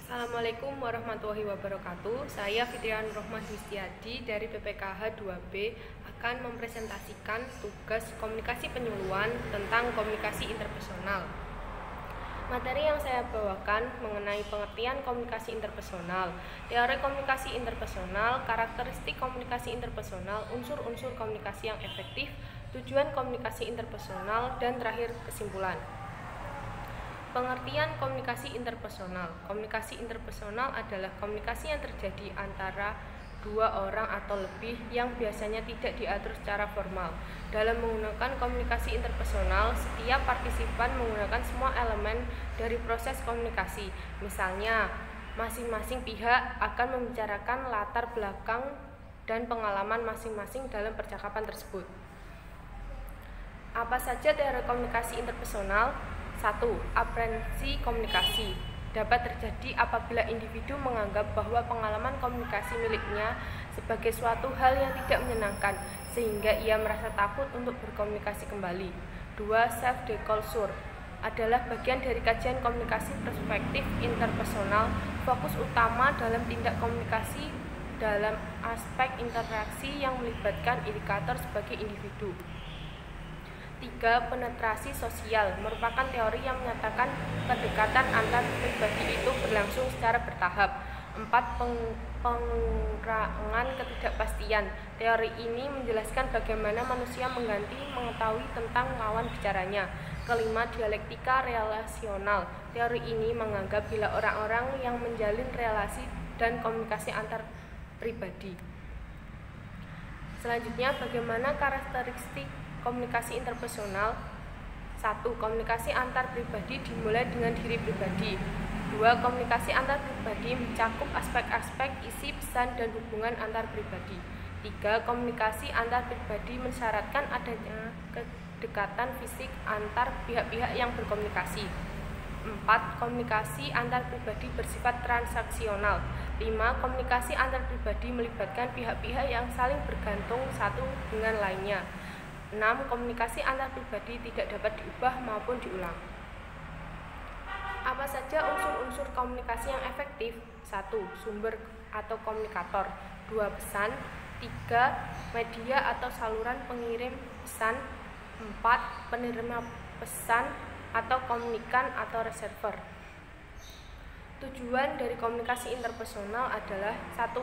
Assalamualaikum warahmatullahi wabarakatuh. Saya Fitrian Rohmah Hwistiadi dari PPKH 2B akan mempresentasikan tugas komunikasi penyuluhan tentang komunikasi interpersonal. Materi yang saya bawakan mengenai pengertian komunikasi interpersonal, teori komunikasi interpersonal, karakteristik komunikasi interpersonal, unsur-unsur komunikasi yang efektif, tujuan komunikasi interpersonal, dan terakhir kesimpulan. Pengertian komunikasi interpersonal. Komunikasi interpersonal adalah komunikasi yang terjadi antara dua orang atau lebih yang biasanya tidak diatur secara formal. Dalam menggunakan komunikasi interpersonal, setiap partisipan menggunakan semua elemen dari proses komunikasi. Misalnya, masing-masing pihak akan membicarakan latar belakang dan pengalaman masing-masing dalam percakapan tersebut. Apa saja teori komunikasi interpersonal? 1. Aprehensi komunikasi dapat terjadi apabila individu menganggap bahwa pengalaman komunikasi miliknya sebagai suatu hal yang tidak menyenangkan, sehingga ia merasa takut untuk berkomunikasi kembali. 2. Self-disclosure adalah bagian dari kajian komunikasi perspektif interpersonal. Fokus utama dalam tindak komunikasi dalam aspek interaksi yang melibatkan indikator sebagai individu. 3. Penetrasi sosial merupakan teori yang menyatakan kedekatan antar pribadi itu berlangsung secara bertahap. 4. Pengurangan ketidakpastian. Teori ini menjelaskan bagaimana manusia mengetahui tentang lawan bicaranya. 5. Dialektika relasional. Teori ini menganggap bila orang-orang yang menjalin relasi dan komunikasi antar pribadi. Selanjutnya, bagaimana karakteristik komunikasi interpersonal? 1. Komunikasi antar pribadi dimulai dengan diri pribadi. 2. Komunikasi antar pribadi mencakup aspek-aspek isi pesan dan hubungan antar pribadi. 3. Komunikasi antar pribadi mensyaratkan adanya kedekatan fisik antar pihak-pihak yang berkomunikasi. 4. Komunikasi antar pribadi bersifat transaksional. 5. Komunikasi antar pribadi melibatkan pihak-pihak yang saling bergantung satu dengan lainnya. 6. Komunikasi antar pribadi tidak dapat diubah maupun diulang. Apa saja unsur-unsur komunikasi yang efektif? 1. Sumber atau komunikator. 2. Pesan. 3. Media atau saluran pengirim pesan. 4. Penerima pesan atau komunikan atau receiver. Tujuan dari komunikasi interpersonal adalah 1.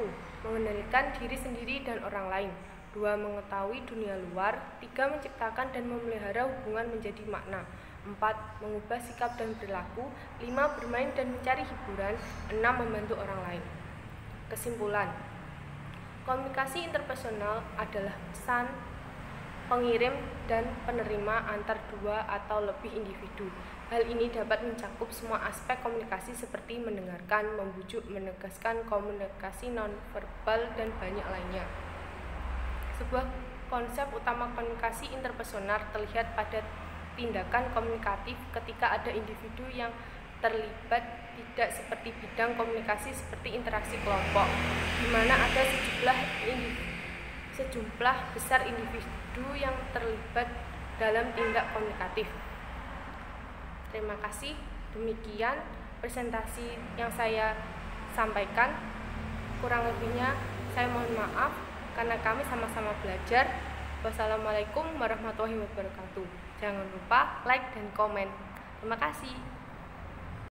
Mengendalikan diri sendiri dan orang lain. 2. Mengetahui dunia luar. 3. Menciptakan dan memelihara hubungan menjadi makna. 4. Mengubah sikap dan perilaku. 5. Bermain dan mencari hiburan. 6. Membantu orang lain. Kesimpulan, komunikasi interpersonal adalah pesan, pengirim, dan penerima antar dua atau lebih individu. Hal ini dapat mencakup semua aspek komunikasi seperti mendengarkan, membujuk, menegaskan, komunikasi nonverbal, dan banyak lainnya. Sebuah konsep utama komunikasi interpersonal terlihat pada tindakan komunikatif ketika ada individu yang terlibat, tidak seperti bidang komunikasi seperti interaksi kelompok, di mana ada sejumlah besar individu yang terlibat dalam tindak komunikatif. Terima kasih. Demikian presentasi yang saya sampaikan. Kurang lebihnya saya mohon maaf, karena kami sama-sama belajar. Wassalamualaikum warahmatullahi wabarakatuh. Jangan lupa like dan komen. Terima kasih.